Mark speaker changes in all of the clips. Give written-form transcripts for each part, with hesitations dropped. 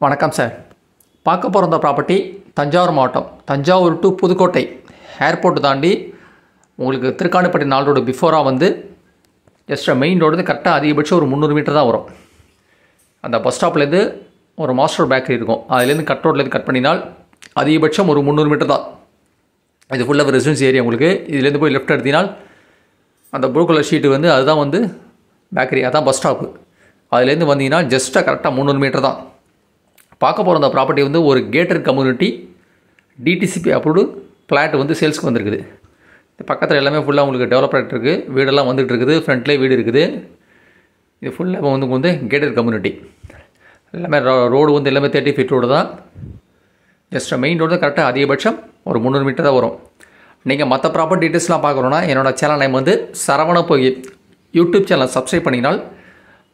Speaker 1: வணக்கம் சார். பார்க்க போகிற இந்த ப்ராப்பர்ட்டி தஞ்சாவூர் மாவட்டம், தஞ்சாவூர் டு புதுக்கோட்டை ஏர்போர்ட்டு தாண்டி உங்களுக்கு திருக்காணிப்பட்டி 4 ரோடு பிஃபோராக வந்து ஜஸ்ட் மெயின் ரோடு கரெக்டாக அதிகபட்சம் ஒரு 300 மீட்டர் தான் வரும். அந்த பஸ் ஸ்டாப்லேருந்து ஒரு மாஸ்டர் பேக்கரி இருக்கும், அதுலேருந்து கட் ரோட்லேருந்து கட் பண்ணினால் அதிகபட்சம் ஒரு 300 மீட்டர் தான். இது ஃபுல்லாக ரெசிடென்சி ஏரியா. உங்களுக்கு இதுலேருந்து போய் லெஃப்ட் எடுத்தினால் அந்த ப்ளூ கலர் ஷீட்டு வந்து அதுதான் வந்து பேக்கரி, அதுதான் பஸ் ஸ்டாப்பு. அதுலேருந்து வந்தீங்கன்னா ஜஸ்ட்டாக கரெக்டாக 300 மீட்டர் தான். பார்க்க போகிற அந்த ப்ராப்பர்ட்டி வந்து ஒரு gated community DTCP approved flat வந்து சேல்ஸ்க்கு வந்துருக்குது. பக்கத்தில் எல்லாமே ஃபுல்லாக உங்களுக்கு டெவலப் ஆகிட்டு இருக்குது, வீடெல்லாம் வந்துட்டு இருக்குது, ஃப்ரண்ட்லேயே வீடு இருக்குது. இது ஃபுல்லாக வந்து கேட்டட் கம்யூனிட்டி. எல்லாமே ரோடு வந்து எல்லாமே 30 ஃபீட் ரோடு தான். ஜஸ்ட் மெயின் ரோடு கரெக்டாக அதிகபட்சம் ஒரு 300 மீட்டர் தான் வரும். நீங்கள் மற்ற ப்ராப்பர்ட்டி டீட்டெயில்ஸ்லாம் பார்க்கணுன்னா என்னோடய சேனல் நேம் வந்து சரவண போய் யூடியூப் சேனல் சப்ஸ்கிரைப் பண்ணினால்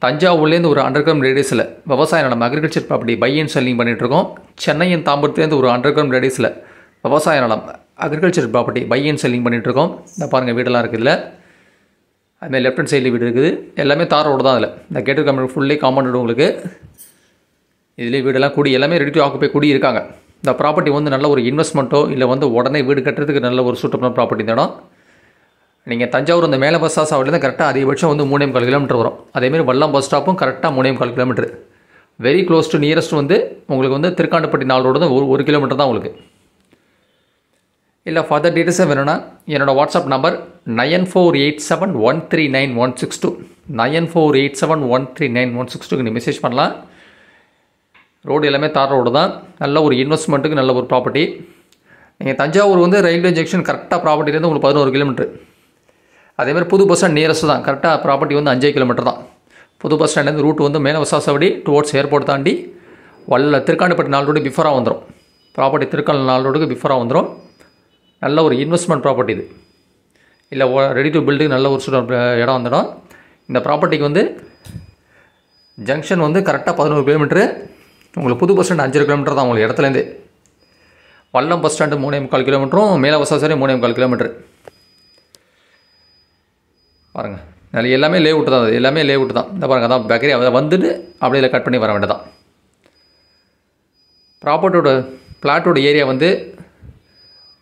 Speaker 1: தஞ்சாவூர்லேருந்து ஒரு 100 கிலோமீட்டர் ரேடியஸில் விவசாய நிலம் agriculture property buy and selling பண்ணிகிட்ருக்கோம். சென்னையின் தாம்பரத்துலேருந்து ஒரு 100 கிலோமீட்டர் ரேடியஸில் விவசாய நிலம் agriculture property buy and selling பண்ணிகிட்ருக்கோம். இந்த பாருங்கள் வீடெல்லாம் இருக்குது. இதில் அதுமாதிரி லெஃப்ட் ஹேண்ட் சைடில் வீடு இருக்குது. எல்லாமே தார் ரோடு தான். அதில் இந்த கேட்டட் கம்யூனிட்டி ஃபுல்லி காம்பவுண்ட் உங்களுக்கு இதுலேயே வீடெல்லாம் கூடி எல்லாமே ரெடி டு ஆக்குப்பை கூடி இருக்காங்க. இந்த ப்ராப்பர்ட்டி வந்து நல்ல ஒரு இன்வெஸ்ட்மெண்ட்டோ இல்லை வந்து உடனே வீடு கட்டுறதுக்கு நல்ல ஒரு சூட்டபிளான ப்ராப்பர்ட்டி தான். நீங்கள் தஞ்சாவூர் இந்த மேலே பஸ் ஸ்டாப்லேருந்து கரெக்டாக அதிகபட்சம் வந்து 3.25 கிலோமீட்டர் வரும். அதேமாதிரி வல்லம் பஸ் ஸ்டாப்பும் கரெக்டாக 3.25 kilometre. Very close to nearest வந்து உங்களுக்கு வந்து திருக்காணிப்பட்டி 4 ரோடு தான், 1 கிலோமீட்டர் தான் உங்களுக்கு. இல்லை ஃபர்தர் டீட்டெயில்ஸாக வேணும்னா என்னோடய வாட்ஸ்அப் நம்பர் 9487139162 9487139162 நீங்கள் மெசேஜ் பண்ணலாம். ரோடு எல்லாமே தார் ரோடு தான். நல்ல ஒரு இன்வெஸ்ட்மெண்ட்டுக்கு நல்ல ஒரு ப்ராப்பர்ட்டி. நீங்கள் தஞ்சாவூர் வந்து ரயில்வே ஜங்ஷன் கரெக்டாக ப்ராப்பர்ட்டிலேருந்து உங்களுக்கு 11 கிலோமீட்டர். அதேமாதிரி புது பஸ் ஸ்டாண்ட் நியரஸ்ட் தான். கரெக்டாக ப்ராப்பர்ட்டி வந்து 5 கிலோமீட்டர் தான். புது பஸ் ஸ்டாண்ட்லேருந்து ரூட் வந்து மேலே வசாசவடி டுவோர்ட்ஸ் ஏர்போர்ட் தாண்டி திருக்காணிப்பட்டி 4 ரோடு பிஃபோராக வந்துடும். ப்ராப்பர்ட்டி திருக்காணி 4 ரோடுக்கு பிஃபோராக வந்துடும். நல்ல ஒரு இன்வெஸ்ட்மெண்ட் ப்ராப்பர்ட்டி இது. இல்லை ரெடி டு பில்டு நல்ல ஒரு இடம் வந்துடும். இந்த ப்ராப்பர்ட்டிக்கு வந்து ஜங்ஷன் வந்து கரெக்டாக 11 கிலோமீட்டரு. உங்களுக்கு புது பஸ் ஸ்டாண்ட் 5 கிலோமீட்டர் தான் உங்களுக்கு இடத்துலேருந்து. வல்லம் பஸ் ஸ்டாண்டு 3.25 கிலோமீட்டரும், மேலே வசாசரி 3.25 கிலோமீட்டர். பாருங்கள், நல்ல எல்லாமே லே அவுட்டு தான். அது எல்லாமே லே அவுட்டு தான். இந்த பாருங்கள், அதான் பேக்கரி. அதை வந்துட்டு அப்படியே கட் பண்ணி வர வேண்டியதான். ப்ராப்பர்ட்டியோட பிளாட்டோட ஏரியா வந்து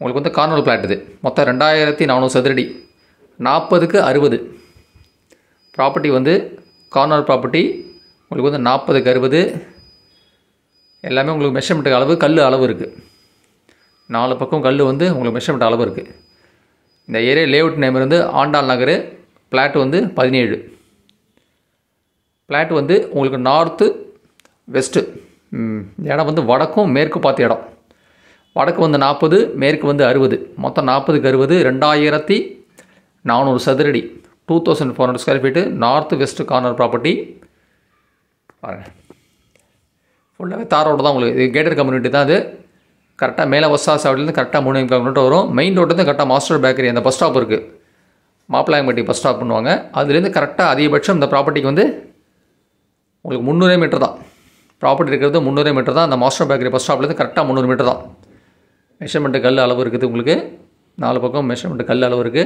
Speaker 1: உங்களுக்கு வந்து கார்னர் பிளாட். இது மொத்தம் 2400 சதுரடி, 40க்கு 60. ப்ராப்பர்ட்டி வந்து கார்னர் ப்ராப்பர்ட்டி. உங்களுக்கு வந்து 40க்கு 60. எல்லாமே உங்களுக்கு மெஷர்மெண்ட்டுக்கு அளவு, கல் அளவு இருக்குது. 4 பக்கம் கல் வந்து உங்களுக்கு மெஷர்மெண்ட் அளவு இருக்குது. இந்த ஏரியா லேஅவுட் நேம் வந்து ஆண்டாள் நகர். பிளாட் வந்து 17. பிளாட் வந்து உங்களுக்கு நார்த்து வெஸ்ட்டு இடம் வந்து வடக்கும் மேற்கு பார்த்த இடம். வடக்கு வந்து 40, மேற்கு வந்து 60. மொத்தம் 40க்கு 60, 2400 சதுரடி, 2400 square feet. North west corner property. பாருங்கள், ஃபுல்லாகவே தார் ரோடு தான் உங்களுக்கு. இது கேட்டட் கம்யூனிட்டி தான். அது கரெக்டாக மேலே வசாசாவிலேருந்து கரெக்டாக 3.25 கிலோமீட்டர் வரும். மெயின் ரோட்லேருந்து கரெக்டாக மாஸ்டர் பேக்கரி அந்த பஸ் ஸ்டாப் இருக்குது, மாப்பிளாயம்பட்டி பஸ் ஸ்டாப் பண்ணுவாங்க. அதுலேருந்து கரெக்டாக அதிகபட்சம் இந்த ப்ராப்பர்ட்டிக்கு வந்து உங்களுக்கு 300 மீட்டர் தான். ப்ராப்பர்ட்டி இருக்கிறது 300 மீட்டர் தான். அந்த மாஸ்டர் பேக்கரி பஸ் ஸ்டாப்லேருந்து கரெக்டாக 300 மீட்டர் தான். மெஷர்மெண்ட்டு கல் அளவு இருக்குது உங்களுக்கு. 4 பக்கம் மெஷர்மெண்ட்டு கல் அளவு இருக்குது.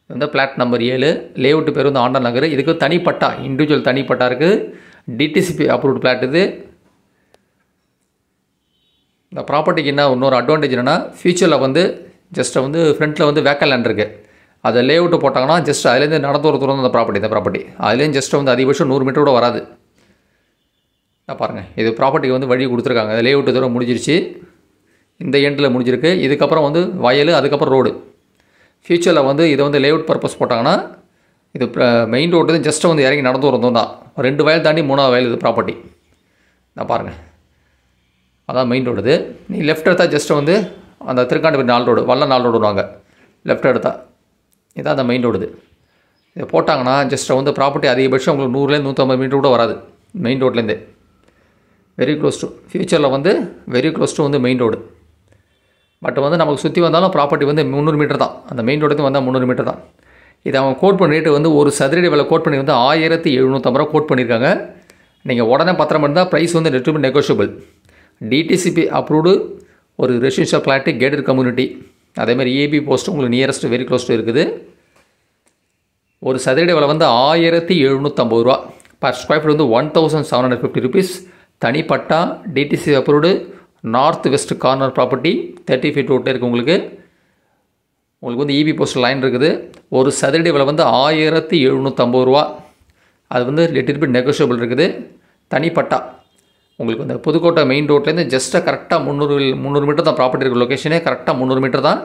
Speaker 1: இது வந்து பிளாட் நம்பர் 7. லேஅவுட்டு பேர் வந்து ஆண்டாள் நகர். இதுக்கு தனிப்பட்டா, இண்டிவிஜுவல் தனிப்பட்டா இருக்குது. டிடிசிபி அப்ரூவ்டு பிளாட் இது. இந்த ப்ராப்பர்ட்டிக்கு என்ன இன்னொரு அட்வான்டேஜ் என்னென்னா, ஃபியூச்சரில் வந்து ஜஸ்ட் வந்து ஃப்ரண்ட்டில் வந்து வேக்கல் லேண்ட் இருக்குது. அதை லேஅவுட்டு போட்டாங்கன்னா ஜஸ்ட் அதுலேருந்து நடந்து ஒரு தூரம் அந்த ப்ராப்பர்ட்டி. இந்த ப்ராப்பர்ட்டி அதுலேருந்து ஜஸ்ட் வந்து அதிகபட்சம் 100 மீட்டர் கூட வராது. பாருங்கள், இது ப்ராப்பர்ட்டிக்கு வந்து வழி கொடுத்துருக்காங்க. அது லேஅவுட்டு தூரம் முடிஞ்சிருச்சு. இந்த எண்டில் முடிஞ்சிருக்கு. இதுக்கப்புறம் வந்து வயல், அதுக்கப்புறம் ரோடு. ஃபியூச்சரில் வந்து இதை வந்து லேஅவுட் பர்பஸ் போட்டாங்கன்னா இது மெயின் ரோடு ஜஸ்ட்டு வந்து இறங்கி நடந்து வரதும் தான். 2 வயல் தாண்டி 3வது வயல் இது ப்ராப்பர்ட்டி. நான் பாருங்கள், அதான் மெயின் ரோடு. இது நீ லெஃப்ட் எடுத்தால் ஜஸ்ட்டு வந்து அந்த திருக்காணிப்பட்டி 4 ரோடு, வல்லம் 4 ரோடு வாங்க. லெஃப்ட் எடுத்தால் இதான் அந்த மெயின் ரோடு. இது இதை போட்டாங்கன்னா ஜஸ்ட்டு வந்து ப்ராப்பர்ட்டி அதிகபட்சம் உங்களுக்கு 100லேருந்து 150 மீட்டர் கூட வராது மெயின் ரோட்லேருந்து. வெரி க்ளோஸ் டு ஃபியூச்சரில் வந்து வெரி க்ளோஸ் டு வந்து மெயின் ரோடு. பட் வந்து நமக்கு சுற்றி வந்தாலும் ப்ராப்பர்ட்டி வந்து 300 மீட்டர் தான். அந்த மெயின் ரோடுக்கு வந்தால் 300 மீட்டர் தான். இது அவங்க கோட் பண்ண ரேட்டு வந்து ஒரு சதுரடி விலை கோட் பண்ணி வந்து 1750 ரூபா கோட் பண்ணியிருக்காங்க. நீங்கள் உடனே பத்திரம் இருந்தால் ப்ரைஸ் வந்து லிட்டில் நெகோஷியபிள். டிடிசிபி அப்ரூவ்டு ஒரு ரெசிடென்ஷியல் ஃப்ளாட்டு, கேட்டட் கம்யூனிட்டி. அதேமாதிரி ஏபி போஸ்ட்டு உங்களுக்கு நியரஸ்ட்டு வெரி க்ளோஸ் டு இருக்குது. ஒரு சதுரடி விலை வந்து 1750 ரூபா. பர் ஸ்கொயர் ஃபீட் வந்து 1750 rupees. தனிப்பட்டா DTC approved north west corner property 30 feet ரோட்டில் இருக்குது. உங்களுக்கு வந்து இபி போஸ்ட் லைன் இருக்குது. ஒரு சதுரடி விலை வந்து 1750 ரூபா. அது வந்து லிட்டில் பிட் நெகோஷியபிள் இருக்குது. தனிப்பட்டா உங்களுக்கு இந்த புதுக்கோட்டை மெயின் ரோட்லேருந்து ஜஸ்ட்டாக கரெக்டாக 300 மீட்டர் தான் ப்ராப்பர்ட்டி இருக்குது. லொக்கேஷனே கரெக்டாக 300 மீட்டர் தான்.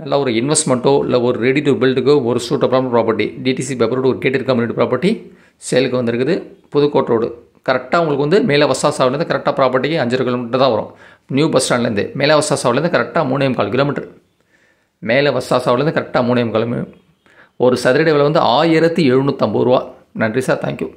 Speaker 1: நல்லா ஒரு இன்வெஸ்ட்மெண்ட்டோ இல்லை ஒரு ரெடி டு பில்டுக்கோ ஒரு சூட்டபிளான ப்ராப்பர்ட்டி டிடிசி பேப்பரோட ஒரு கேட்டட் கம்யூனிட்டி ப்ராப்பர்ட்டி சேலுக்கு வந்திருக்குது. புதுக்கோட்டை ரோடு கரெக்டாக உங்களுக்கு வந்து மேலே வசாசாவிலேருந்து கரெக்டாக ப்ராப்பர்ட்டிக்கு 5 கிலோமீட்டர் தான் வரும். நியூ பஸ் ஸ்டாண்ட்லேருந்து மேலே வசாசாவிலேருந்து கரெக்டாக 3.25 கிலோமீட்டர். மேலே வசாசாவிலேருந்து கரெக்டாக 3.25 கிலோமீட்டர். ஒரு சதுரடி விலை வந்து 1750 ரூபா. நன்றி சார், தேங்க்யூ.